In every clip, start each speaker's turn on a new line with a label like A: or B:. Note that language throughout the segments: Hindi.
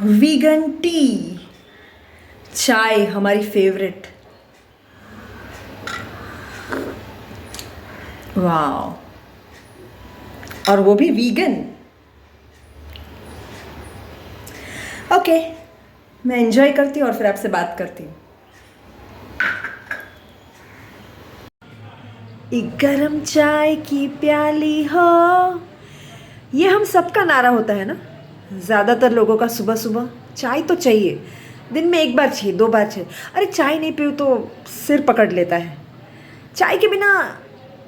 A: वीगन टी, चाय हमारी फेवरेट। वाह, और वो भी वीगन। ओके, मैं एंजॉय करती हूँ और फिर आपसे बात करती हूँ। एक गरम चाय की प्याली हो, ये हम सबका नारा होता है ना। ज़्यादातर लोगों का सुबह सुबह चाय तो चाहिए, दिन में एक बार चाहिए, दो बार चाहिए। अरे चाय नहीं पीऊँ तो सिर पकड़ लेता है। चाय के बिना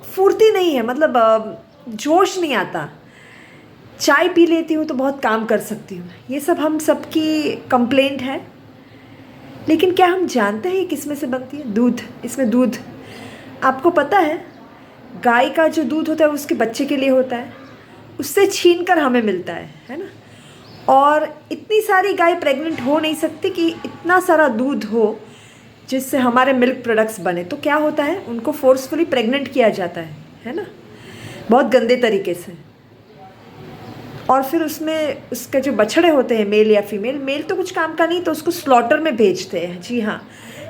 A: फुर्ती नहीं है, मतलब जोश नहीं आता। चाय पी लेती हूँ तो बहुत काम कर सकती हूँ। ये सब हम सबकी कंप्लेंट है, लेकिन क्या हम जानते हैं किस में से बनती है? दूध। इसमें दूध, आपको पता है, गाय का जो दूध होता है उसके बच्चे के लिए होता है, उससे छीन कर हमें मिलता है ना। और इतनी सारी गाय प्रेग्नेंट हो नहीं सकती कि इतना सारा दूध हो जिससे हमारे मिल्क प्रोडक्ट्स बने। तो क्या होता है, उनको फोर्सफुली प्रेग्नेंट किया जाता है ना, बहुत गंदे तरीके से। और फिर उसमें उसके जो बछड़े होते हैं, मेल या फीमेल, मेल तो कुछ काम का नहीं, तो उसको स्लॉटर में भेजते हैं। जी हाँ,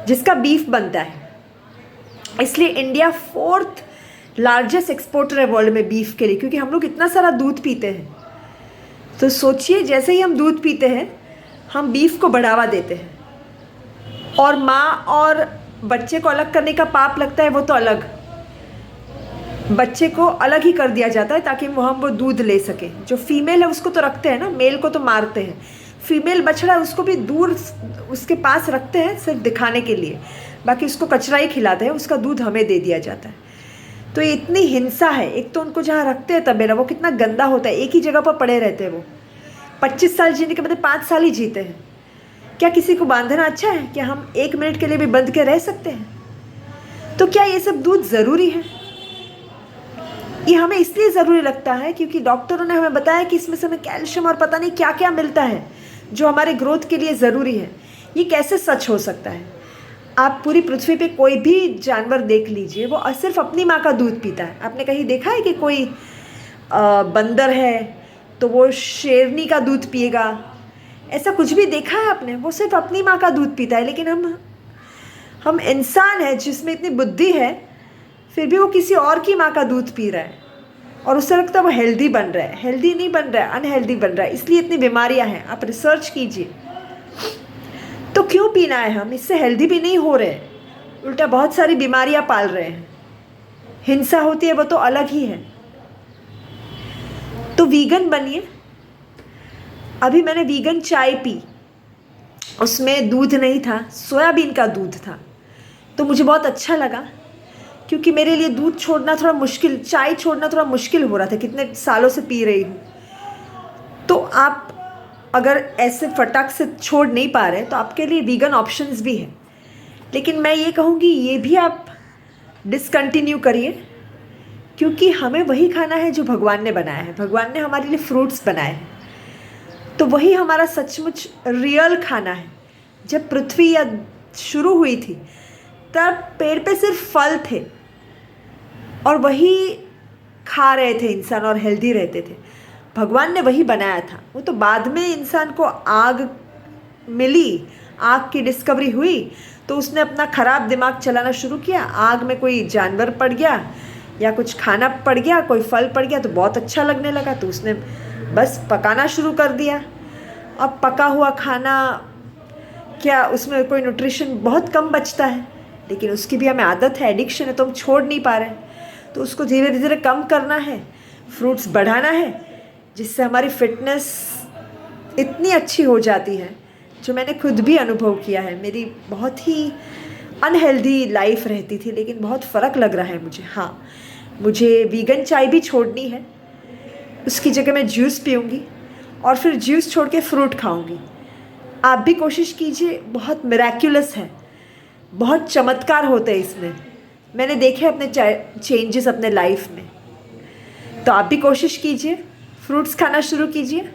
A: जिसका बीफ बनता है। इसलिए इंडिया 4th लार्जेस्ट एक्सपोर्टर है वर्ल्ड में बीफ के लिए, क्योंकि हम लोग इतना सारा दूध पीते हैं। तो सोचिए, जैसे ही हम दूध पीते हैं हम बीफ को बढ़ावा देते हैं, और माँ और बच्चे को अलग करने का पाप लगता है, वो तो अलग, बच्चे को अलग ही कर दिया जाता है ताकि हम वो दूध ले सके। जो फीमेल है उसको तो रखते हैं ना, मेल को तो मारते हैं। फीमेल बछड़ा उसको भी दूर उसके पास रखते हैं सिर्फ दिखाने के लिए, बाकी उसको कचरा ही खिलाते हैं, उसका दूध हमें दे दिया जाता है। तो ये इतनी हिंसा है। एक तो उनको जहाँ रखते हैं तबेला, वो कितना गंदा होता है, एक ही जगह पर पड़े रहते हैं। वो 25 साल जीने के बदले 5 साल ही जीते हैं। क्या किसी को बांधना अच्छा है? क्या हम 1 मिनट के लिए भी बंध के रह सकते हैं? तो क्या ये सब दूध ज़रूरी है? ये हमें इसलिए ज़रूरी लगता है क्योंकि डॉक्टरों ने हमें बताया कि इसमें से हमें कैल्शियम और पता नहीं क्या क्या मिलता है जो हमारे ग्रोथ के लिए ज़रूरी है। ये कैसे सच हो सकता है? आप पूरी पृथ्वी पे कोई भी जानवर देख लीजिए, वो सिर्फ अपनी माँ का दूध पीता है। आपने कहीं देखा है कि कोई बंदर है तो वो शेरनी का दूध पिएगा? ऐसा कुछ भी देखा है आपने? वो सिर्फ अपनी माँ का दूध पीता है। लेकिन हम इंसान हैं जिसमें इतनी बुद्धि है, फिर भी वो किसी और की माँ का दूध पी रहा है और उससे लगता है वो हेल्दी बन रहा है। हेल्दी नहीं बन रहा है, अनहेल्दी बन रहा है। इसलिए इतनी बीमारियां हैं। आप रिसर्च कीजिए। तो क्यों पीना है? हम इससे हेल्दी भी नहीं हो रहे, उल्टा बहुत सारी बीमारियां पाल रहे हैं। हिंसा होती है वो तो अलग ही है। तो वीगन बनिए। अभी मैंने वीगन चाय पी, उसमें दूध नहीं था, सोयाबीन का दूध था। तो मुझे बहुत अच्छा लगा, क्योंकि मेरे लिए दूध छोड़ना थोड़ा मुश्किल, चाय छोड़ना थोड़ा मुश्किल हो रहा था, कितने सालों से पी रही हूँ। तो आप अगर ऐसे फटाक से छोड़ नहीं पा रहे तो आपके लिए वीगन ऑप्शंस भी हैं। लेकिन मैं ये कहूँगी, ये भी आप डिसकंटिन्यू करिए, क्योंकि हमें वही खाना है जो भगवान ने बनाया है। भगवान ने हमारे लिए फ्रूट्स बनाए हैं, तो वही हमारा सचमुच रियल खाना है। जब पृथ्वी या शुरू हुई थी तब पेड़ पे सिर्फ फल थे और वही खा रहे थे इंसान और हेल्दी रहते थे। भगवान ने वही बनाया था। वो तो बाद में इंसान को आग मिली, आग की डिस्कवरी हुई, तो उसने अपना ख़राब दिमाग चलाना शुरू किया। आग में कोई जानवर पड़ गया या कुछ खाना पड़ गया, कोई फल पड़ गया तो बहुत अच्छा लगने लगा, तो उसने बस पकाना शुरू कर दिया। अब पका हुआ खाना, क्या उसमें कोई न्यूट्रिशन बहुत कम बचता है, लेकिन उसकी भी हमें आदत है, एडिक्शन है, तो हम छोड़ नहीं पा रहे। तो उसको धीरे धीरे कम करना है, फ्रूट्स बढ़ाना है, जिससे हमारी फिटनेस इतनी अच्छी हो जाती है, जो मैंने खुद भी अनुभव किया है। मेरी बहुत ही अनहेल्दी लाइफ रहती थी, लेकिन बहुत फ़र्क लग रहा है मुझे। हाँ, मुझे वीगन चाय भी छोड़नी है, उसकी जगह मैं जूस पीऊँगी और फिर जूस छोड़ के फ्रूट खाऊँगी। आप भी कोशिश कीजिए, बहुत मिरेक्युलस है, बहुत चमत्कार होते हैं इसमें। मैंने देखे अपने चेंजेस अपने लाइफ में। तो आप भी कोशिश कीजिए, फ्रूट्स खाना शुरू कीजिए।